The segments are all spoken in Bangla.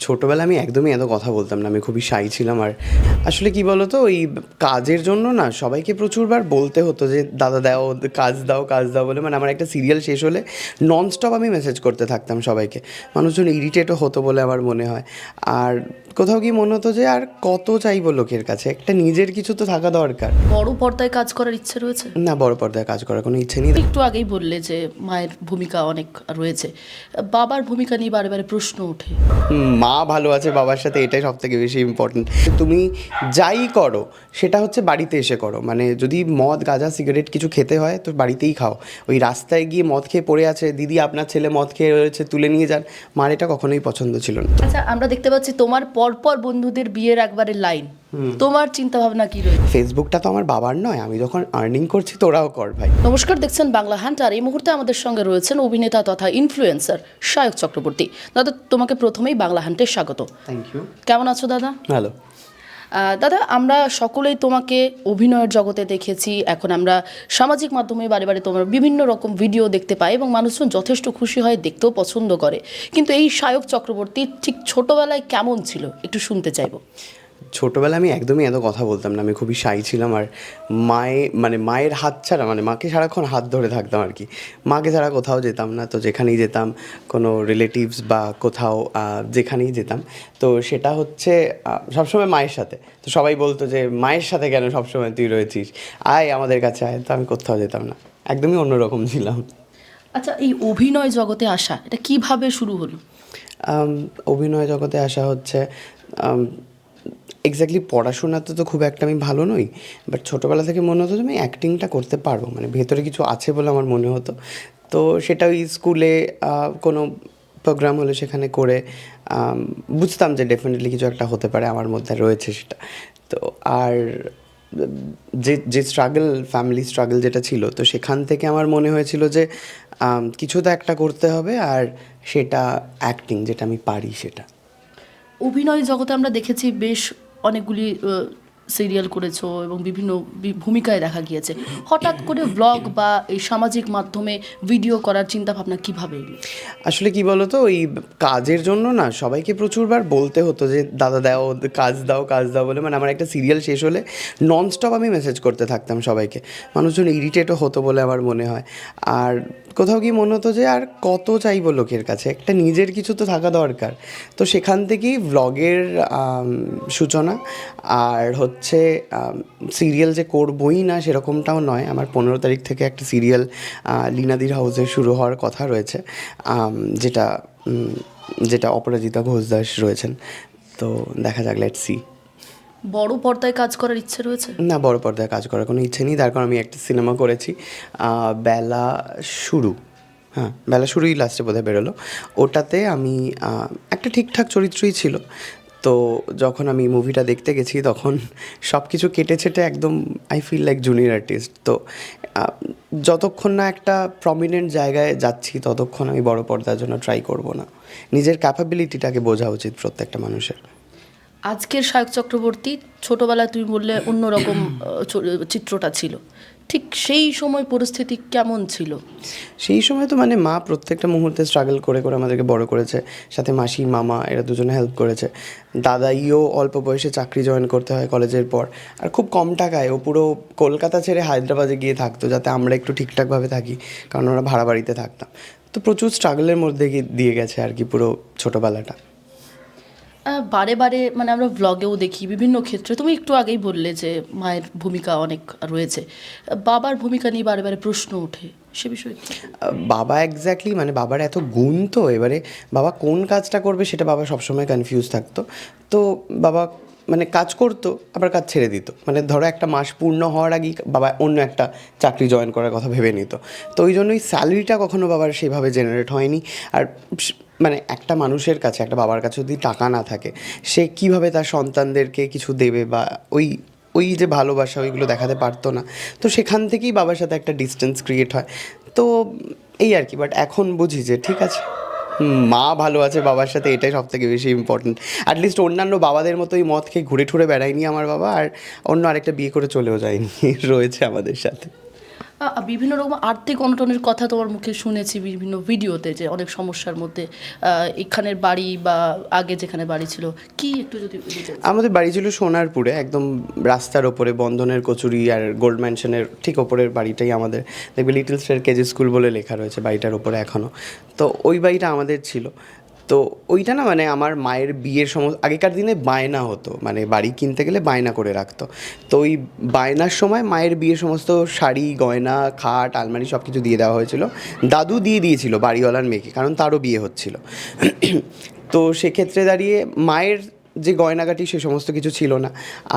ছোটোবেলায় আমি একদমই এত কথা বলতাম না, আমি খুবই শাই ছিলাম। আর আসলে কী বলো তো, ওই কাজের জন্য না সবাইকে প্রচুরবার বলতে হতো যে দাদা দাও, কাজ দাও, কাজ দাও বলে। মানে আমার একটা সিরিয়াল শেষ হলে ননস্টপ আমি মেসেজ করতে থাকতাম সবাইকে। মানুষজন ইরিটেটও হতো বলে আমার মনে হয়। আর কোথাও গিয়ে মনে হতো যে আর কত চাইবো লোকের কাছে, একটা নিজের কিছু তো থাকা দরকার। বড় পর্দায় কাজ করার ইচ্ছে রয়েছে? না, বড় পর্দায় কাজ করার কোনো ইচ্ছে নেই। একটু আগেই বললে যে মায়ের ভূমিকা অনেক রয়েছে, বাবার ভূমিকা নিয়ে বারে বারে প্রশ্ন ওঠে। মা ভালো আছে বাবার সাথে, এটাই সব থেকে বেশি ইম্পর্টেন্ট। তুমি যাই করো সেটা হচ্ছে বাড়িতে এসে করো। মানে যদি মদ গাঁজা সিগারেট কিছু খেতে হয় তো বাড়িতেই খাও। ওই রাস্তায় গিয়ে মদ খেয়ে পড়ে আছে, দিদি আপনার ছেলে মদ খেয়ে রয়েছে তুলে নিয়ে যান, মার এটা কখনোই পছন্দ ছিল না। আচ্ছা, আমরা দেখতে পাচ্ছি তোমার পরপর বন্ধুদের বিয়ের একবারে লাইন, তোমার চিন্তা ভাবনা কি রয়েছে? ফেসবুকটা তো আমার বাবার নয়, আমি যখন আর্নিং করছি তোরাও কর ভাই। নমস্কার, দেখছেন বাংলা হান্ট, আর এই মুহূর্তে আমাদের সঙ্গে রয়েছেন অভিনেতা তথা ইনফ্লুয়েন্সার সায়ক চক্রবর্তী। দাদা, তোমাকে প্রথমেই বাংলা হান্টে স্বাগত। Thank you. কেমন আছো দাদা? ভালো। দাদা, আমরা সকলেই তোমাকে অভিনয়ের জগতে দেখেছি, এখন আমরা সামাজিক মাধ্যমে বারে বারে তোমার বিভিন্ন রকম ভিডিও দেখতে পাই এবং মানুষজন যথেষ্ট খুশি হয়, দেখতেও পছন্দ করে। কিন্তু এই সায়ক চক্রবর্তী ঠিক ছোটবেলায় কেমন ছিল একটু শুনতে চাইবো। ছোটোবেলায় আমি একদমই এত কথা বলতাম না, আমি খুবই শাই ছিলাম। আর মায়ের হাত ছাড়া, মানে মাকে সারাক্ষণ হাত ধরে থাকতাম আর কি। মাকে ছাড়া কোথাও যেতাম না, তো যেখানেই যেতাম কোনো রিলেটিভস বা কোথাও যেখানেই যেতাম তো সেটা হচ্ছে সবসময় মায়ের সাথে। তো সবাই বলতো যে মায়ের সাথে কেন সবসময় তুই রয়েছিস, আয় আমাদের কাছে আয়। তো আমি কোথাও যেতাম না, একদমই অন্যরকম ছিলাম। আচ্ছা, এই অভিনয় জগতে আসা এটা কিভাবে শুরু হলো? অভিনয় জগতে আসা হচ্ছে এক্স্যাক্টলি পড়াশোনাতে তো খুব একটা আমি ভালো নই, বাট ছোটোবেলা থেকে মনে হতো যে আমি অ্যাক্টিংটা করতে পারবো, মানে ভেতরে কিছু আছে বলে আমার মনে হতো। তো সেটা ওই স্কুলে কোনো প্রোগ্রাম হলে সেখানে করে বুঝতাম যে ডেফিনেটলি কিছু একটা হতে পারে, আমার মধ্যে রয়েছে সেটা। তো আর যে যে স্ট্রাগল, ফ্যামিলি স্ট্রাগল যেটা ছিল, তো সেখান থেকে আমার মনে হয়েছিল যে কিছু তো একটা করতে হবে, আর সেটা অ্যাক্টিং, যেটা আমি পারি সেটা। অভিনয় জগতে আমরা দেখেছি বেশ অনেকগুলি সিরিয়াল করেছো এবং বিভিন্ন ভূমিকায় দেখা গিয়েছে। হঠাৎ করে ব্লগ বা এই সামাজিক মাধ্যমে ভিডিও করার চিন্তা ভাবনা কিভাবে এলো? আসলে কি বলো তো, ওই কাজের জন্য না সবাইকে প্রচুরবার বলতে হতো যে দাদা দাও, কাজ দাও, কাজ দাও বলে। মানে আমার একটা সিরিয়াল শেষ হলে ননস্টপ আমি মেসেজ করতে থাকতাম সবাইকে। মানুষজন ইরিটেটও হতো বলে আমার মনে হয়। আর কোথাও গিয়ে মনে হতো যে আর কত চাইবো লোকের কাছে, একটা নিজের কিছু তো থাকা দরকার। তো সেখান থেকেই ভ্লগের সূচনা। আর হচ্ছে সিরিয়াল যে করবই না সেরকমটাও নয়, আমার 15 তারিখ থেকে একটা সিরিয়াল লীনাদির হাউসে শুরু হওয়ার কথা রয়েছে, যেটা যেটা অপরাজিতা ঘোষ দাস রয়েছেন। তো দেখা যাক, লেটস সি। বড় পর্দায় কাজ করার ইচ্ছে রয়েছে? না, বড় পর্দায় কাজ করার কোনো ইচ্ছে নেই, তার কারণ আমি একটা সিনেমা করেছি বেলা শুরু। হ্যাঁ, বেলা শুরুই লাস্টে বোধহয় বেরোলো। ওটাতে আমি একটা ঠিকঠাক চরিত্রই ছিল। তো যখন আমি মুভিটা দেখতে গেছি তখন সব কিছু কেটে ছেটে একদম I feel like junior artist. তো যতক্ষণ না একটা প্রমিনেন্ট জায়গায় যাচ্ছি ততক্ষণ আমি বড় পর্দার জন্য ট্রাই করব না। নিজের ক্যাপাবিলিটিটাকে বোঝা উচিত প্রত্যেকটা মানুষের। আজকের সায়ক চক্রবর্তী, ছোটবেলায় তুমি বললে অন্যরকম চিত্রটা ছিল, ঠিক সেই সময় পরিস্থিতি কেমন ছিল? সেই সময় তো মানে মা প্রত্যেকটা মুহূর্তে স্ট্রাগল করে করে আমাদেরকে বড় করেছে, সাথে মাসি মামা এরা দুজনে হেল্প করেছে। দাদাইও অল্প বয়সে চাকরি জয়েন করতে হয় কলেজের পর, আর খুব কম টাকায় ও পুরো কলকাতা ছেড়ে হায়দ্রাবাদে গিয়ে থাকতো যাতে আমরা একটু ঠিকঠাকভাবে থাকি, কারণ ওরা ভাড়া বাড়িতে থাকতাম। তো প্রচুর স্ট্রাগলের মধ্যে দিয়ে গেছে আর কি পুরো ছোটোবেলাটা। বারে বারে মানে আমরা ব্লগেও দেখি বিভিন্ন ক্ষেত্রে, তুমি একটু আগেই বললে যে মায়ের ভূমিকা অনেক রয়েছে, বাবার ভূমিকা নিয়ে বারে বারে প্রশ্ন ওঠে, সে বিষয়ে কি? বাবা এক্স্যাক্টলি, মানে বাবার এত গুণ, তো এবারে বাবা কোন কাজটা করবে সেটা বাবা সবসময় কনফিউজ থাকতো। তো বাবা মানে কাজ করতো আবার কাজ ছেড়ে দিত, মানে ধরো একটা মাস পূর্ণ হওয়ার আগেই বাবা অন্য একটা চাকরি জয়েন করার কথা ভেবে নিত। তো ওই জন্যই স্যালারিটা কখনো বাবার সেইভাবে জেনারেট হয়নি। আর মানে একটা মানুষের কাছে, একটা বাবার কাছে যদি টাকা না থাকে, সে কীভাবে তার সন্তানদেরকে কিছু দেবে বা ওই ওই যে ভালোবাসা ওইগুলো দেখাতে পারতো না। তো সেখান থেকেই বাবার সাথে একটা ডিস্টেন্স ক্রিয়েট হয়। তো এই আর কি। বাট এখন বুঝি যে ঠিক আছে, মা ভালো আছে বাবার সাথে, এটাই সব থেকে বেশি ইম্পর্টেন্ট। অ্যাটলিস্ট অন্যান্য বাবাদের মতোই মদ খেয়ে ঘুরে ঠুরে বেড়ায়নি আমার বাবা, আর অন্য আরেকটা বিয়ে করে চলেও যায়নি, রয়েছে আমাদের সাথে। বিভিন্ন রকম আর্থিক অনটনের কথা তোমার মুখে শুনেছি বিভিন্ন ভিডিওতে, যে অনেক সমস্যার মধ্যে এখানের বাড়ি বা আগে যেখানে বাড়ি ছিল, কি একটু যদি details? আমাদের বাড়ি ছিল সোনারপুরে, একদম রাস্তার ওপরে, বন্ধনের কচুরি আর গোল্ড ম্যানশনের ঠিক ওপরের বাড়িটাই আমাদের। দেখবে লিটল স্টার কেজি স্কুল বলে লেখা রয়েছে বাড়িটার ওপরে এখনও। তো ওই বাড়িটা আমাদের ছিল। তো ওইটা না মানে আমার মায়ের বিয়ের আগেকার দিনে বায়না হতো, মানে বাড়ি কিনতে গেলে বায়না করে রাখতো। তো ওই বায়নার সময় মায়ের বিয়ের সমস্ত শাড়ি গয়না খাট আলমারি সব কিছু দিয়ে দেওয়া হয়েছিল। দাদু দিয়ে দিয়েছিল বাড়িওয়ালার মেয়েকে, কারণ তারও বিয়ে হচ্ছিল। তো সেক্ষেত্রে দাঁড়িয়ে মায়ের যে গয়নাগাটি সে সমস্ত কিছু ছিল না।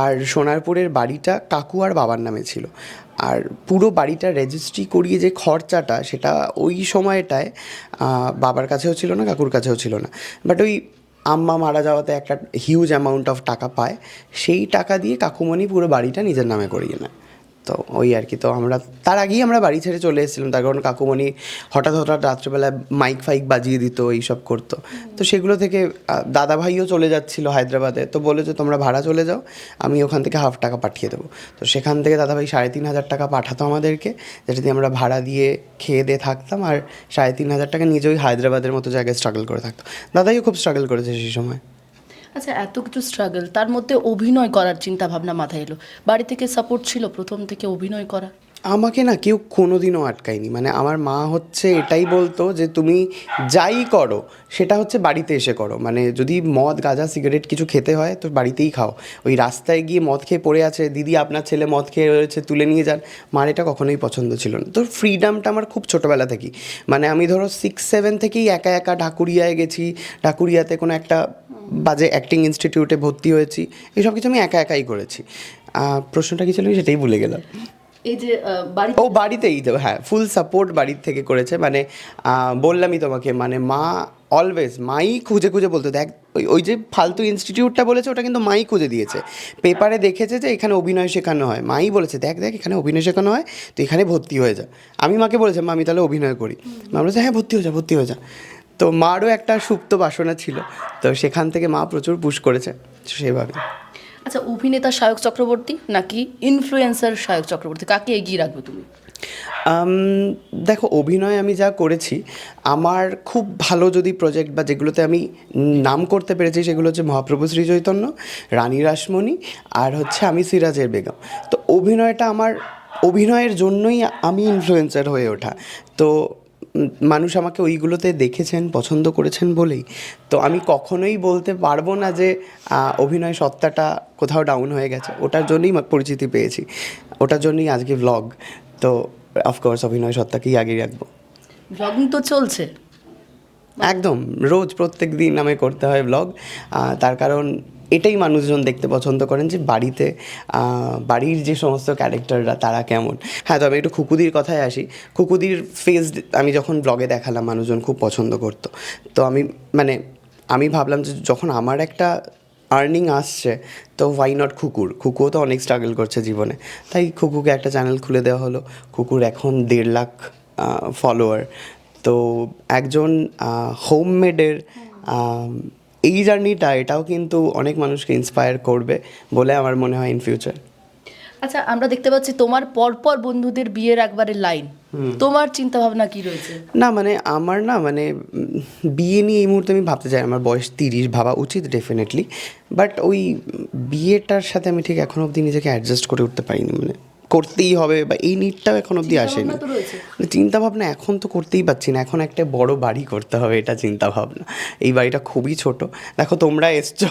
আর সোনারপুরের বাড়িটা কাকু আর বাবার নামে ছিল। আর পুরো বাড়িটা রেজিস্ট্রি করিয়ে যে খরচাটা, সেটা ওই সময়টায় বাবার কাছেও ছিল না, কাকুর কাছেও ছিল না। বাট ওই আম্মা মারা যাওয়াতে একটা হিউজ অ্যামাউন্ট অফ টাকা পায়, সেই টাকা দিয়ে কাকুমণি পুরো বাড়িটা নিজের নামে করিয়ে নেয়। তো ওই আর কি। তো আমরা তার আগেই আমরা বাড়ি ছেড়ে চলে এসেছিলাম, তার কারণ কাকুমণি হঠাৎ হঠাৎ রাত্রেবেলায় মাইক ফাইক বাজিয়ে দিত, এইসব করতো। তো সেগুলো থেকে দাদা ভাইও চলে যাচ্ছিলো হায়দ্রাবাদে, তো বলে যে তোমরা ভাড়া চলে যাও, আমি ওখান থেকে হাফ টাকা পাঠিয়ে দেবো। তো সেখান থেকে দাদাভাই 3,500 টাকা পাঠাতো আমাদেরকে, যেটা দিয়ে আমরা ভাড়া দিয়ে খেয়ে দিয়ে থাকতাম। আর 3,500 টাকা নিজে ওই হায়দ্রাবাদের মতো জায়গায় স্ট্রাগল করে থাকতো। দাদাইও খুব স্ট্রাগল করেছে সেই সময়। আচ্ছা, এত কিছু স্ট্রাগল, তার মধ্যে অভিনয় করার চিন্তা ভাবনা মাথায় এলো, বাড়ি থেকে সাপোর্ট ছিল প্রথম থেকে অভিনয় করা? আমাকে না কেউ কোনোদিনও আটকায়নি। মানে আমার মা হচ্ছে এটাই বলতো যে তুমি যাই করো সেটা হচ্ছে বাড়িতে এসে করো। মানে যদি মদ গাঁজা সিগারেট কিছু খেতে হয় তো বাড়িতেই খাও। ওই রাস্তায় গিয়ে মদ খেয়ে পড়ে আছে, দিদি আপনার ছেলে মদ খেয়ে রয়েছে তুলে নিয়ে যান, মার এটা কখনোই পছন্দ ছিল না। তো ফ্রিডামটা আমার খুব ছোটোবেলা থেকেই, মানে আমি ধরো 6-7 থেকেই একা একা ঢাকুরিয়ায় গেছি, ঢাকুরিয়াতে কোনো একটা বাজে অ্যাক্টিং ইনস্টিটিউটে ভর্তি হয়েছি, এইসব কিছু আমি একা একাই করেছি। প্রশ্নটা কি ছিল সেটাই ভুলে গেলাম। এই যে বাড়ি, ও বাড়িতেই তো, হ্যাঁ, ফুল সাপোর্ট বাড়ির থেকে করেছে। মানে বললামই তোমাকে, মানে মা অলওয়েজ মাই খুঁজে খুঁজে বলতো, দেখ ওই ওই যে ফালতু ইনস্টিটিউটটা বলেছে ওটা কিন্তু মাই খুঁজে দিয়েছে। পেপারে দেখেছে যে এখানে অভিনয় শেখানো হয়, মাই বলেছে দেখ দেখ এখানে অভিনয় শেখানো হয়, তো এখানে ভর্তি হয়ে যা। আমি মাকে বলেছি মা আমি তাহলে অভিনয় করি, মা বলেছে হ্যাঁ ভর্তি হয়ে যা ভর্তি হয়ে যা। তো মারও একটা সুপ্ত বাসনা ছিল, তো সেখান থেকে মা প্রচুর পুশ করেছে সেভাবে। আচ্ছা, অভিনেতা সায়ক চক্রবর্তী নাকি ইনফ্লুয়েন্সার সায়ক চক্রবর্তী, কাকে এগিয়ে রাখবে তুমি? দেখো অভিনয় আমি যা করেছি, আমার খুব ভালো যদি প্রজেক্ট বা যেগুলোতে আমি নাম করতে পেরেছি সেগুলো হচ্ছে মহাপ্রভু শ্রী চৈতন্য, রানী রাসমণি, আর হচ্ছে আমি সিরাজের বেগম। তো অভিনয়টা আমার, অভিনয়ের জন্যই আমি ইনফ্লুয়েন্সার হয়ে ওঠা। তো মানুষ আমাকে ওইগুলোতে দেখেছেন পছন্দ করেছেন বলেই। তো আমি কখনোই বলতে পারবো না যে অভিনয় সত্তাটা কোথাও ডাউন হয়ে গেছে, ওটার জন্যই পরিচিতি পেয়েছি, ওটার জন্যই আজকে ভ্লগ। তো অফকোর্স অভিনয় সত্তাকেই আগেই রাখবো। ব্লগিং তো চলছে একদম রোজ প্রত্যেক দিন আমায় করতে হয় ব্লগ, তার কারণ এটাই মানুষজন দেখতে পছন্দ করেন যে বাড়িতে বাড়ির যে সমস্ত ক্যারেক্টাররা তারা কেমন। হ্যাঁ, তবে একটু খুকুদির কথায় আসি। খুকুদির ফেস আমি যখন ব্লগে দেখালাম মানুষজন খুব পছন্দ করতো। তো আমি ভাবলাম যে যখন আমার একটা আর্নিং আসছে তো ওয়াই নট খুকুও তো অনেক স্ট্রাগল করছে জীবনে, তাই খুকুকে একটা চ্যানেল খুলে দেওয়া হলো। খুকুর এখন 1.5 লাখ ফলোয়ার। তো একজন হোমমেডের এই জার্নিটা, এটাও কিন্তু অনেক মানুষকে ইন্সপায়ার করবে বলে আমার মনে হয় ইন ফিউচার। আচ্ছা, আমরা দেখতে পাচ্ছি তোমার পরপর বন্ধুদের বিয়ের একবারে লাইন, তোমার চিন্তা ভাবনা কি রয়েছে? না মানে আমার না মানে বিয়ে নিয়ে এই মুহূর্তে আমি ভাবতে চাই, আমার বয়স 30, ভাবা উচিত ডেফিনেটলি। বাট ওই বিয়েটার সাথে আমি ঠিক এখনো অবধি নিজেকে অ্যাডজাস্ট করে উঠতে পারিনি, মানে করতেই হবে বা এই নিডটাও এখন অবধি আসেনি। চিন্তা ভাবনা এখন তো করতেই পারছি না, এখন একটা বড় বাড়ি করতে হবে, এটা চিন্তা ভাবনা। এই বাড়িটা খুবই ছোট, দেখো তোমরা এসছো,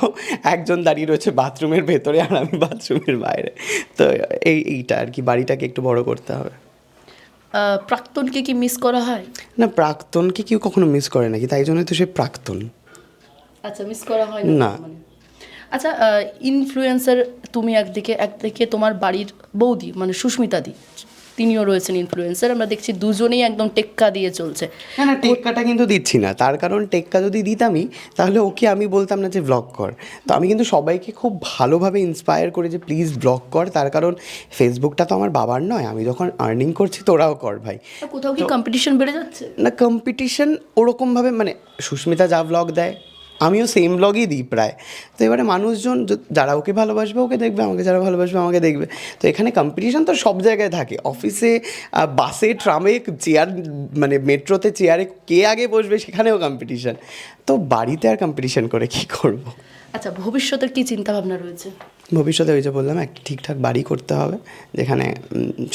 একজন দাঁড়িয়ে রয়েছে বাথরুমের ভেতরে আর আমি বাথরুমের বাইরে। তো এইটা আর কি, বাড়িটাকে একটু বড় করতে হবে। প্রাক্তনকে কি মিস করা হয়? না, প্রাক্তনকে কেউ কখনো মিস করে নাকি, তাই জন্যই তো সে প্রাক্তন। আচ্ছা, মিস করা হয় না। আচ্ছা, ইনফ্লুয়েন্সার তুমি একদিকে তোমার বাড়ির বৌদি মানে সুস্মিতাদি, তিনিও রয়েছেন ইনফ্লুয়েন্সার, আমরা দেখছি দুজনেই একদম টেক্কা দিয়ে চলছে। না টেক্কাটা কিন্তু দিচ্ছি না, তার কারণ টেক্কা যদি দিতামই তাহলে ওকে আমি বলতাম না যে ব্লগ কর। তো আমি কিন্তু সবাইকে খুব ভালোভাবে ইন্সপায়ার করি যে প্লিজ ব্লগ কর, তার কারণ ফেসবুকটা তো আমার বাবার নয়, আমি যখন আর্নিং করছি তোরাও কর ভাই। কোথাও কি কম্পিটিশন বেড়ে যাচ্ছে? না কম্পিটিশন ওরকমভাবে, মানে সুস্মিতা যা ব্লগ দেয় আমিও সেম ব্লগই দিই প্রায়। তো এবারে মানুষজন যারা ওকে ভালোবাসবে ওকে দেখবে, আমাকে যারা ভালোবাসবে আমাকে দেখবে। তো এখানে কম্পিটিশন তো সব জায়গায় থাকে, অফিসে, বাসে, ট্রামে, চেয়ার, মানে মেট্রোতে চেয়ারে কে আগে বসবে সেখানেও কম্পিটিশন। তো বাড়িতে আর কম্পিটিশন করে কী করব। আচ্ছা, ভবিষ্যতের কি চিন্তা ভাবনা রয়েছে? ভবিষ্যতে ওই যে বললাম, একটা ঠিকঠাক বাড়ি করতে হবে যেখানে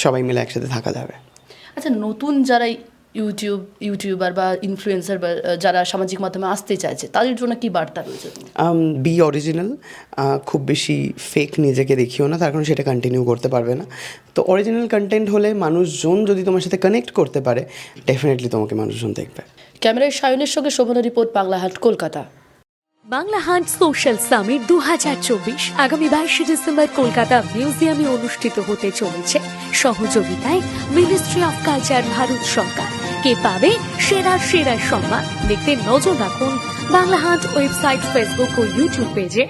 সবাই মিলে একসাথে থাকা যাবে। আচ্ছা, নতুন যারা ইউটিউবার বা ইনফ্লুয়েন্সার বা যারা সামাজিক মাধ্যমে আসতে চাইছে তাদের জন্য কি বার্তা রয়েছে? বি অরিজিনাল, খুব বেশি ফেক নিজেকে দেখিও না, তার কারণ সেটা কন্টিনিউ করতে পারবে না। তো অরিজিনাল কন্টেন্ট হলে মানুষজন যদি তোমার সাথে কানেক্ট করতে পারে, ডেফিনেটলি তোমাকে মানুষজন দেখবে। ক্যামেরায় সায়নের সঙ্গে শোভনা রিপোর্ট, বাংলা হাট, Kolkata. Bangla hunt social summit 2024 আগামী 22 ডিসেম্বর কলকাতা মিউজিয়ামে অনুষ্ঠিত হতে চলেছে। সহযোগিতায় মিনিস্ট্রি অফ কালচার, ভারত সরকার। কে পাবে সেরা সম্মান? দেখতে নজর রাখুন বাংলা হান্ট ওয়েবসাইট, ফেসবুক ও ইউটিউব পেজে।